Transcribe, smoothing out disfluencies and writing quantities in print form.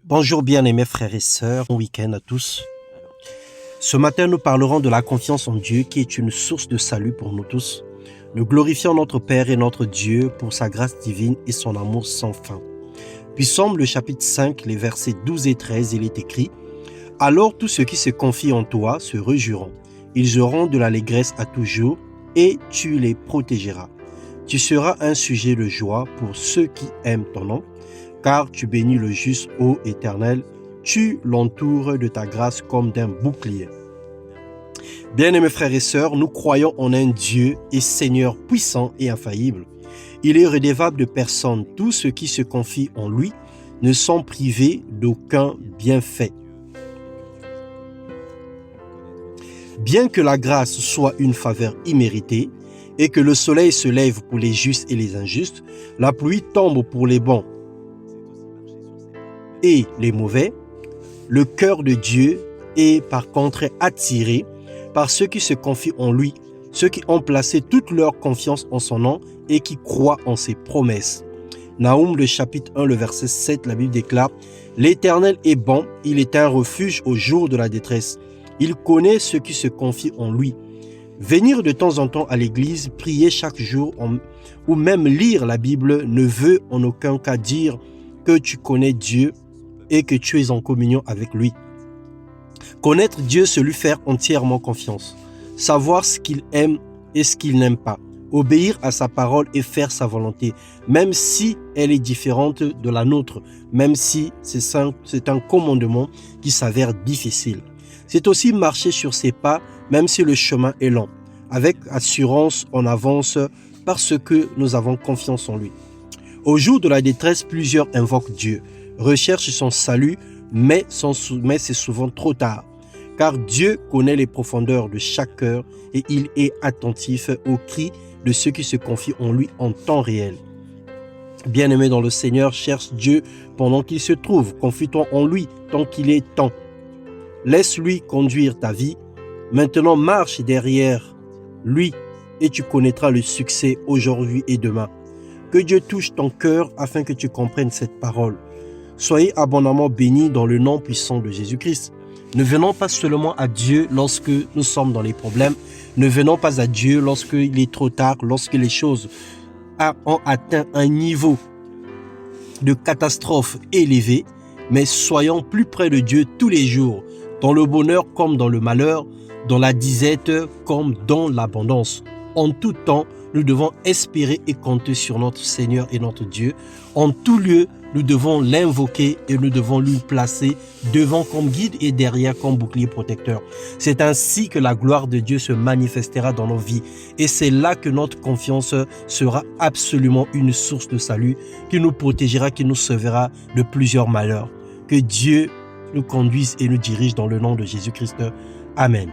Bonjour bien-aimés frères et sœurs, bon week-end à tous. Ce matin, nous parlerons de la confiance en Dieu qui est une source de salut pour nous tous. Nous glorifions notre Père et notre Dieu pour sa grâce divine et son amour sans fin. Puis Psaume, le chapitre 5, les versets 12 et 13, il est écrit « Alors tous ceux qui se confient en toi se réjouiront. Ils auront de l'allégresse à toujours et tu les protégeras. Tu seras un sujet de joie pour ceux qui aiment ton nom, car tu bénis le juste, ô Éternel, tu l'entoures de ta grâce comme d'un bouclier. » Bien-aimés frères et sœurs, nous croyons en un Dieu et Seigneur puissant et infaillible. Il est redevable de personne. Tous ceux qui se confient en lui ne sont privés d'aucun bienfait. Bien que la grâce soit une faveur imméritée et que le soleil se lève pour les justes et les injustes, la pluie tombe pour les bons et les mauvais, le cœur de Dieu est par contre attiré par ceux qui se confient en lui, ceux qui ont placé toute leur confiance en son nom et qui croient en ses promesses. Naoum, le chapitre 1, le verset 7, la Bible déclare « L'Éternel est bon, il est un refuge au jour de la détresse. Il connaît ceux qui se confient en lui. » Venir de temps en temps à l'église, prier chaque jour ou même lire la Bible ne veut en aucun cas dire que tu connais Dieu et que tu es en communion avec lui. Connaître Dieu, c'est lui faire entièrement confiance. Savoir ce qu'il aime et ce qu'il n'aime pas. Obéir à sa parole et faire sa volonté, même si elle est différente de la nôtre, même si c'est un commandement qui s'avère difficile. C'est aussi marcher sur ses pas, même si le chemin est long. Avec assurance, on avance parce que nous avons confiance en lui. Au jour de la détresse, plusieurs invoquent Dieu, recherchent son salut, mais c'est souvent trop tard. Car Dieu connaît les profondeurs de chaque cœur et il est attentif aux cris de ceux qui se confient en lui en temps réel. Bien-aimé dans le Seigneur, cherche Dieu pendant qu'il se trouve. Confie-toi en lui tant qu'il est temps. Laisse-lui conduire ta vie. Maintenant, marche derrière lui et tu connaîtras le succès aujourd'hui et demain. Que Dieu touche ton cœur afin que tu comprennes cette parole. Soyez abondamment bénis dans le nom puissant de Jésus-Christ. Ne venons pas seulement à Dieu lorsque nous sommes dans les problèmes. Ne venons pas à Dieu lorsqu'il est trop tard, lorsque les choses ont atteint un niveau de catastrophe élevé. Mais soyons plus près de Dieu tous les jours, dans le bonheur comme dans le malheur, dans la disette comme dans l'abondance. En tout temps, nous devons espérer et compter sur notre Seigneur et notre Dieu. En tout lieu, nous devons l'invoquer et nous devons lui placer devant comme guide et derrière comme bouclier protecteur. C'est ainsi que la gloire de Dieu se manifestera dans nos vies. Et c'est là que notre confiance sera absolument une source de salut qui nous protégera, qui nous sauvera de plusieurs malheurs. Que Dieu nous conduise et nous dirige dans le nom de Jésus-Christ. Amen.